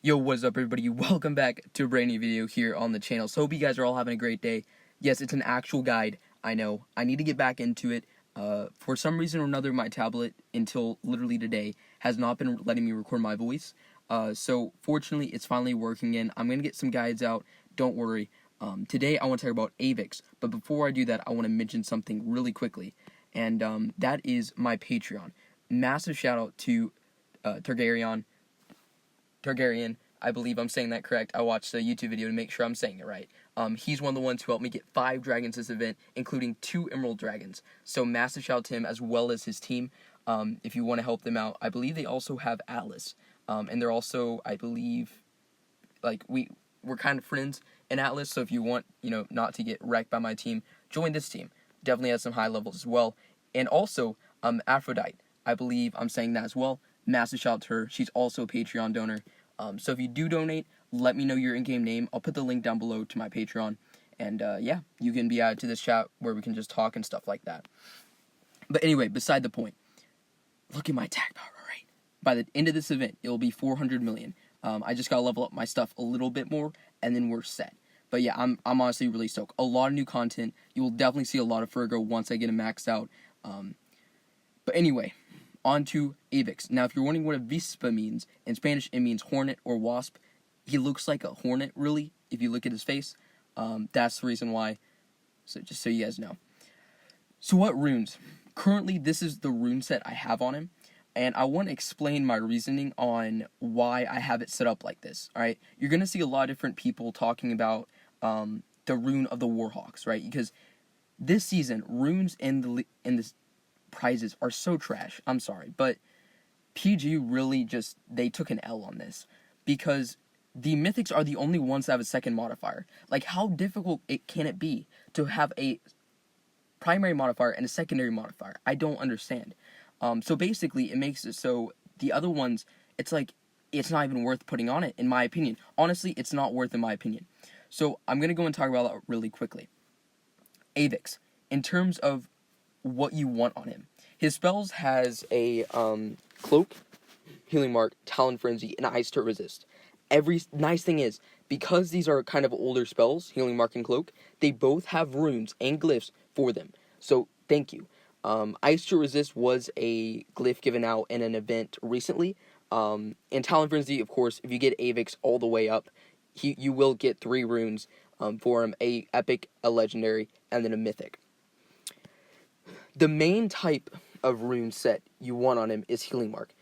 Yo, what's up everybody? Welcome back to a brand new video here on the channel. So hope you guys are all having a great day. Yes, it's an actual guide, I know. I need to get back into it. For some reason or another, my tablet, until literally today, has not been letting me record my voice. So fortunately, it's finally working and I'm going to get some guides out. Don't worry. Today, I want to talk about Avyx. But before I do that, I want to mention something really quickly. And that is my Patreon. Massive shout out to Targaryen, I believe I'm saying that correct. I watched a YouTube video to make sure I'm saying it right. He's one of the ones who helped me get 5 dragons this event, including 2 emerald dragons. So massive shout out to him as well as his team. If you want to help them out, I believe they also have Atlas. And they're also, I believe, like we're kind of friends in Atlas. So if you want, not to get wrecked by my team, join this team. Definitely has some high levels as well. And also, Aphrodite. I believe I'm saying that as well. Massive shout out to her. She's also a Patreon donor. So if you do donate, let me know your in-game name. I'll put the link down below to my Patreon. And yeah, you can be added to this chat where we can just talk and stuff like that. But anyway, beside the point, look at my attack power, right? By the end of this event, it will be 400 million. I just gotta level up my stuff a little bit more, and then we're set. But yeah, I'm honestly really stoked. A lot of new content. You will definitely see a lot of Fergo once I get him maxed out. But anyway, on to Avyx. Now, if you're wondering what a Vispa means, in Spanish it means hornet or wasp. He looks like a hornet, really, if you look at his face. That's the reason why, so just so you guys know. So what runes? Currently, this is the rune set I have on him, and I want to explain my reasoning on why I have it set up like this, alright? You're going to see a lot of different people talking about the rune of the Warhawks, right? Because this season, runes in this prizes are so trash. I'm sorry, but PG really they took an L on this, because the mythics are the only ones that have a second modifier. Like, how difficult can it be to have a primary modifier and a secondary modifier? I don't understand. So basically, it makes it so the other ones, it's like, it's not even worth putting on it, in my opinion. Honestly, it's not worth, in my opinion. So I'm going to go and talk about that really quickly. Avyx, in terms of what you want on him. His spells has a cloak, healing mark, talon frenzy, and ice to resist. Every nice thing is, because these are kind of older spells, healing mark and cloak, they both have runes and glyphs for them. So thank you. Ice to resist was a glyph given out in an event recently. And talon frenzy, of course, if you get Avyx all the way up, you will get 3 runes for him: a epic, a legendary, and then a mythic. The main type of rune set you want on him is healing mark.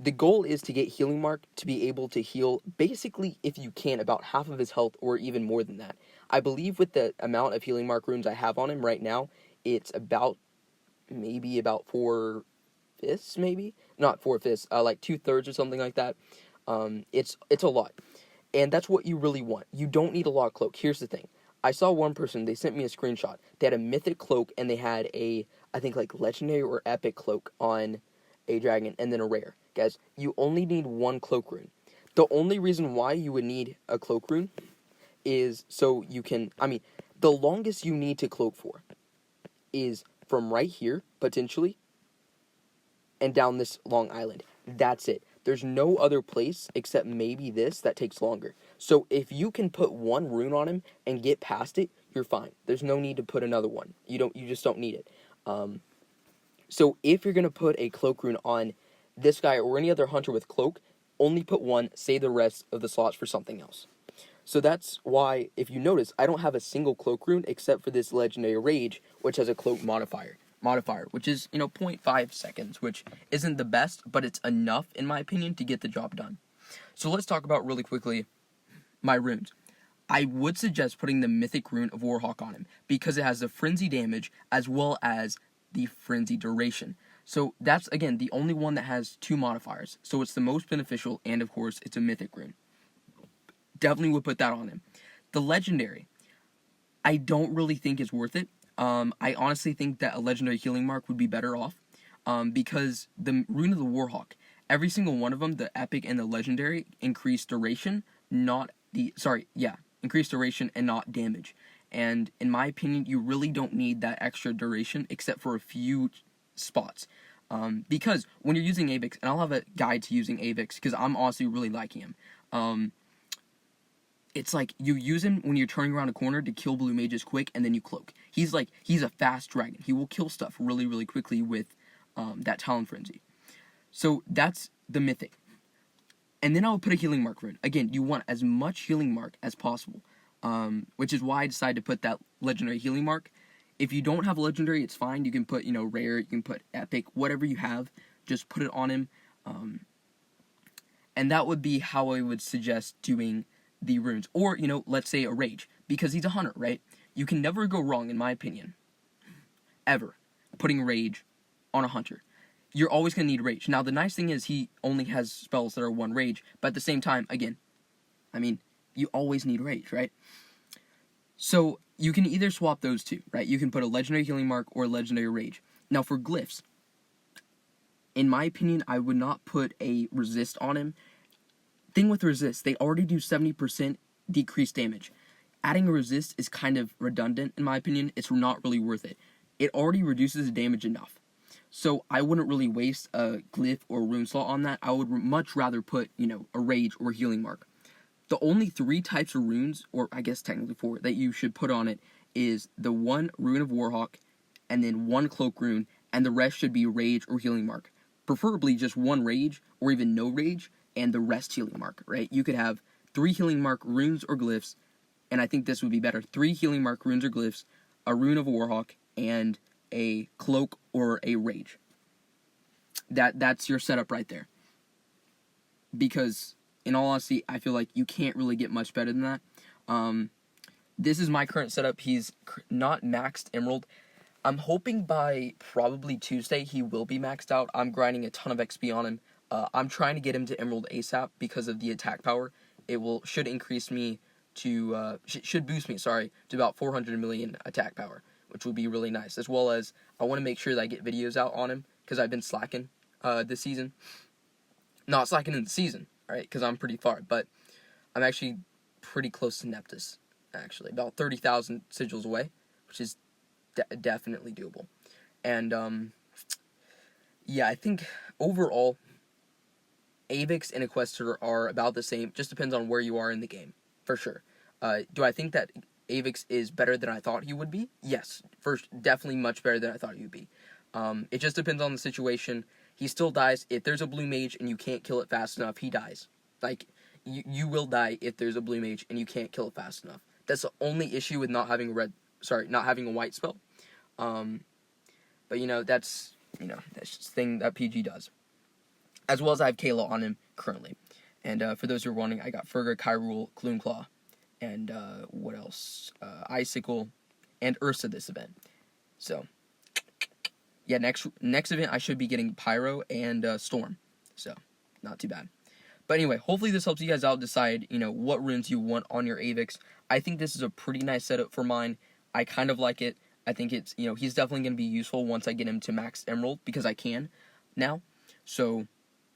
The goal is to get healing mark to be able to heal, basically, if you can, about half of his health, or even more than that. I believe with the amount of healing mark runes I have on him right now, it's maybe about 4/5, maybe? Not 4/5, like 2/3 or something like that. It's a lot. And that's what you really want. You don't need a lot of cloak. Here's the thing. I saw one person, they sent me a screenshot. They had a mythic cloak, and they had I think like legendary or epic cloak on a dragon, and then a rare. Guys, you only need 1 cloak rune. The only reason why you would need a cloak rune is so you can, the longest you need to cloak for is from right here, potentially, and down this long island. That's it. There's no other place except maybe this that takes longer. So if you can put 1 rune on him and get past it, you're fine. There's no need to put another one. You just don't need it. So if you're gonna put a cloak rune on this guy or any other hunter with cloak, only put 1, save the rest of the slots for something else. So that's why, if you notice, I don't have a single cloak rune except for this legendary rage, which has a cloak modifier, which is, 0.5 seconds, which isn't the best, but it's enough, in my opinion, to get the job done. So let's talk about, really quickly, my runes. I would suggest putting the mythic rune of Warhawk on him, because it has the frenzy damage, as well as the frenzy duration. So that's, again, the only one that has 2 modifiers. So it's the most beneficial, and of course, it's a mythic rune. Definitely would put that on him. The legendary, I don't really think is worth it. I honestly think that a legendary healing mark would be better off, because the rune of the Warhawk, every single one of them, the epic and the legendary, increase duration, increase duration and not damage. And in my opinion, you really don't need that extra duration except for a few spots. Because when you're using Avyx, and I'll have a guide to using Avyx because I'm honestly really liking him. It's like you use him when you're turning around a corner to kill blue mages quick, and then you cloak. He's a fast dragon. He will kill stuff really, really quickly with that Talon Frenzy. So that's the mythic. And then I would put a healing mark rune. Again, you want as much healing mark as possible, which is why I decided to put that legendary healing mark. If you don't have legendary, it's fine. You can put, rare, you can put epic, whatever you have, just put it on him. And that would be how I would suggest doing the runes. Or, let's say a rage, because he's a hunter, right? You can never go wrong, in my opinion, ever, putting rage on a hunter. You're always going to need rage. Now, the nice thing is he only has spells that are 1 rage, but at the same time, again, you always need rage, right? So, you can either swap those two, right? You can put a legendary healing mark or a legendary rage. Now, for glyphs, in my opinion, I would not put a resist on him. Thing with resist, they already do 70% decreased damage. Adding a resist is kind of redundant, in my opinion. It's not really worth it. It already reduces the damage enough. So I wouldn't really waste a glyph or rune slot on that. I would much rather put, a rage or healing mark. The only 3 types of runes, or I guess technically 4, that you should put on it is the 1 Rune of Warhawk, and then 1 Cloak rune, and the rest should be rage or healing mark. Preferably just 1 rage, or even no rage, and the rest healing mark, right? You could have 3 healing mark runes or glyphs, and I think this would be better. 3 healing mark runes or glyphs, a Rune of Warhawk, and a Cloak or a Rage. That's your setup right there. Because, in all honesty, I feel like you can't really get much better than that. This is my current setup. He's not maxed Emerald. I'm hoping by probably Tuesday he will be maxed out. I'm grinding a ton of XP on him. I'm trying to get him to Emerald ASAP because of the attack power. It should increase me to, should boost me, to about 400 million attack power, which would be really nice. As well as, I want to make sure that I get videos out on him, because I've been slacking this season. Not slacking in the season, right, because I'm pretty far, but I'm actually pretty close to Neptus, actually. About 30,000 sigils away, which is definitely doable. And, yeah, I think overall, Avyx and Equester are about the same. Just depends on where you are in the game, for sure. Do I think that Avyx is better than I thought he would be? Yes. First, definitely much better than I thought he would be. It just depends on the situation. He still dies. If there's a blue mage and you can't kill it fast enough, he dies. Like, you will die if there's a blue mage and you can't kill it fast enough. That's the only issue with not having a white spell. But, that's just a thing that PG does. As well as I have Kayla on him currently. And for those who are wondering, I got Ferga, Kyrule, Gloomclaw, and what else? Icicle, and Ursa this event. So, yeah, next event I should be getting Pyro and Storm. So, not too bad. But anyway, hopefully this helps you guys out decide, what runes you want on your Avyx. I think this is a pretty nice setup for mine. I kind of like it. I think it's, he's definitely going to be useful once I get him to max Emerald, because I can now. So,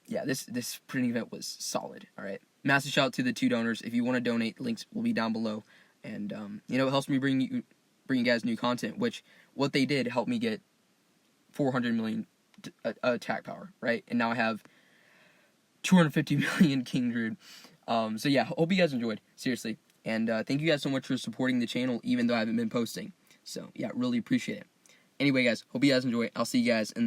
yeah, this printing event was solid, alright? Massive shout out to the 2 donors. If you want to donate, links will be down below. And, it helps me bring you guys new content, which, what they did helped me get 400 million attack power, right? And now I have 250 million King Druid. So yeah, hope you guys enjoyed, seriously. And thank you guys so much for supporting the channel, even though I haven't been posting. So yeah, really appreciate it. Anyway, guys, hope you guys enjoy. I'll see you guys in the next